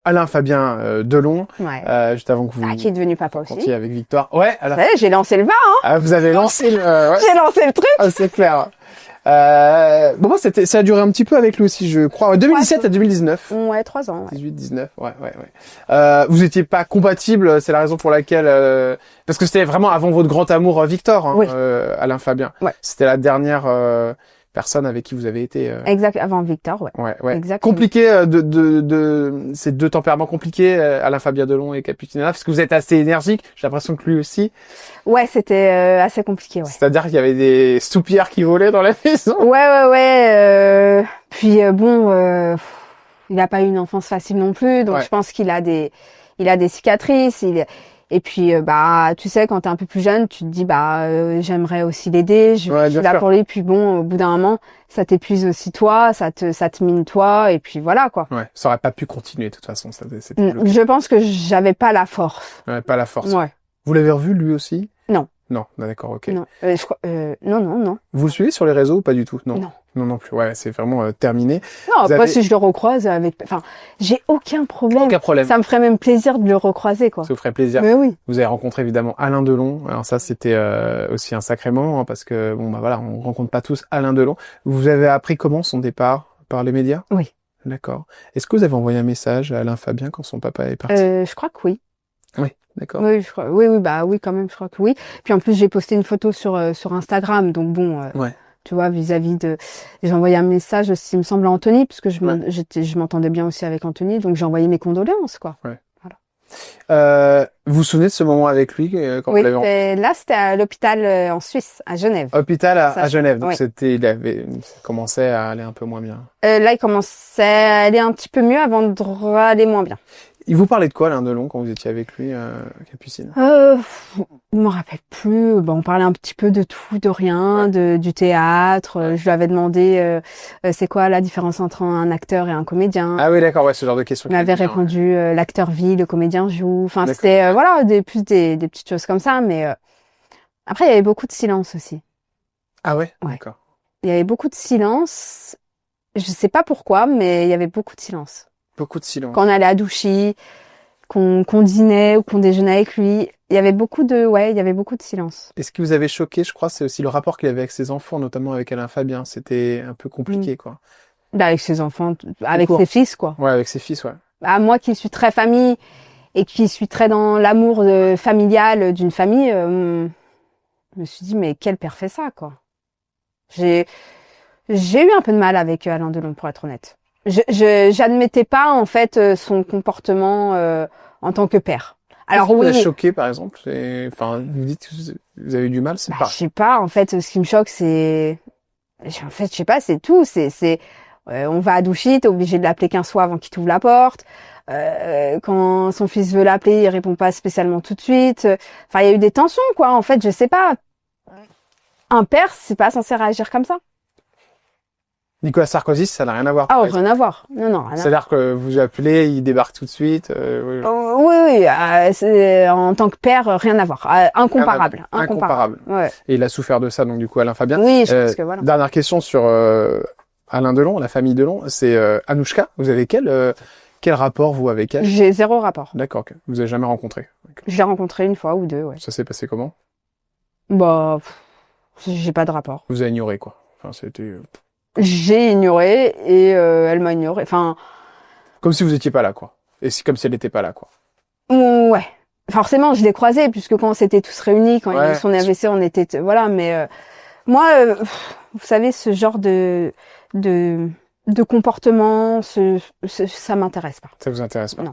Alain Fabien Delon, Ouais. juste avant que vous Qui est devenu papa aussi. rencontriez avec Victoire. Ouais, à la Ouais, j'ai lancé le vin, hein. Ah, vous avez lancé le... ouais. J'ai lancé le truc. Ah, c'est clair. Bon, ça a duré un petit peu avec lui aussi, je crois. 2017 à 2019. Ouais, 3 ans. Ouais. 18, 19, ouais. Vous étiez pas compatibles, c'est la raison pour laquelle... parce que c'était vraiment avant votre grand amour, Victor, hein, Oui. Alain Fabien. Ouais. C'était la dernière personne avec qui vous avez été... Exact, avant Victor, ouais. Ouais. Exactement. Compliqué de ces deux tempéraments compliqués, Alain Fabien Delon et Capucine, parce que vous êtes assez énergique. J'ai l'impression que lui aussi. Ouais, c'était assez compliqué, ouais. C'est-à-dire qu'il y avait des soupirs qui volaient dans la maison. Ouais. Il a pas eu une enfance facile non plus, donc Ouais. je pense qu'il a des cicatrices. Et puis, tu sais, quand t'es un peu plus jeune, tu te dis, j'aimerais aussi l'aider. Je Ouais, suis bien là sûr. pour lui. Puis bon, au bout d'un moment, ça t'épuise aussi toi, ça te mine toi, et puis voilà, quoi. Ouais, ça aurait pas pu continuer de toute façon. C'était Je pense que j'avais pas la force. ouais, pas la force. Ouais. Vous l'avez revu lui aussi? Non. Non, d'accord, ok. Non. Non. Vous le suivez sur les réseaux ou pas du tout? Non. Non. Non plus. Ouais, c'est vraiment terminé. Non, Vous après, avez- si je le recroise j'ai aucun problème. Aucun problème. Ça me ferait même plaisir de le recroiser, quoi. Ça vous ferait plaisir. Mais oui. Vous avez rencontré évidemment Alain Delon. Alors ça, c'était aussi un sacré moment hein, parce que on rencontre pas tous Alain Delon. Vous avez appris comment son départ par les médias? Oui. D'accord. Est-ce que vous avez envoyé un message à Alain Fabien quand son papa est parti? Je crois que oui. Oui, d'accord. Oui, je crois. Oui, quand même, je crois que oui. Puis en plus, j'ai posté une photo sur Instagram, donc bon, Ouais. tu vois, vis-à-vis de, j'ai envoyé un message aussi, il me semble, à Anthony, puisque je m'entendais bien aussi avec Anthony, donc j'ai envoyé mes condoléances, quoi. Vous vous souvenez de ce moment avec lui quand Oui, vous l'avez rencontré? là, c'était à l'hôpital en Suisse, à Genève. Hôpital à Genève. Donc oui. ça commençait à aller un peu moins bien. Là, il commençait à aller un petit peu mieux avant de aller moins bien. Il vous parlait de quoi, Alain Delon, quand vous étiez avec lui, Capucine? Je me rappelle plus. On parlait un petit peu de tout, de rien, du théâtre. Je lui avais demandé c'est quoi la différence entre un acteur et un comédien. Ah oui, d'accord, ouais, ce genre de questions. Il m'avait répondu l'acteur vit, le comédien joue. Enfin, D'accord. c'était des petites choses comme ça. Mais après, il y avait beaucoup de silence aussi. Ah ouais, Ouais. d'accord. Il y avait beaucoup de silence. Je sais pas pourquoi, mais il y avait beaucoup de silence. Beaucoup de silence. Quand on allait à Douchy, qu'on dînait ou qu'on déjeunait avec lui, il y avait beaucoup de silence. Et ce qui vous avait choqué, je crois, c'est aussi le rapport qu'il avait avec ses enfants, notamment avec Alain Fabien. C'était un peu compliqué, quoi. Avec ses enfants, avec court. ses fils, quoi. Ouais, avec ses fils, ouais. Moi qui suis très famille et qui suis très dans l'amour familial d'une famille, je me suis dit, mais quel père fait ça, quoi. J'ai eu un peu de mal avec Alain Delon, pour être honnête. J'admettais pas, en fait, son comportement en tant que père. Alors Qu'est-ce qui oui. vous a choqué, par exemple? Enfin, vous dites que vous avez eu du mal, c'est pas. Je sais pas, en fait, ce qui me choque, c'est... En fait, je sais pas, c'est tout. On va à Douchy, t'es obligé de l'appeler 15 fois avant qu'il t'ouvre la porte. Quand son fils veut l'appeler, il répond pas spécialement tout de suite. Enfin, il y a eu des tensions, quoi. En fait, je sais pas. Un père, c'est pas censé réagir comme ça. Nicolas Sarkozy, ça n'a rien à voir. Ah, par rien à voir. Non, rien à voir. C'est-à-dire que vous appelez, il débarque tout de suite. Oui. Oui, en tant que père, rien à voir. Incomparable. Ouais. Et il a souffert de ça, donc du coup, Alain Fabien. Oui, je pense que voilà. Dernière question sur Alain Delon, la famille Delon, c'est Anouchka. Vous avez quel rapport, vous, avec elle? J'ai 0 rapport. D'accord, ok. Vous avez jamais rencontré? Je l'ai rencontré une fois ou deux, ouais. Ça s'est passé comment? J'ai pas de rapport. Vous avez ignoré, quoi. Enfin, c'était... J'ai ignoré et elle m'a ignoré. Enfin... Comme si vous étiez pas là, quoi. Et c'est comme si elle n'était pas là, quoi. Ouais. Forcément, je l'ai croisée, puisque quand on s'était tous réunis, quand il a eu son AVC, on était... Voilà, mais moi, vous savez, ce genre de comportement, ça m'intéresse pas. Ça vous intéresse pas? Non.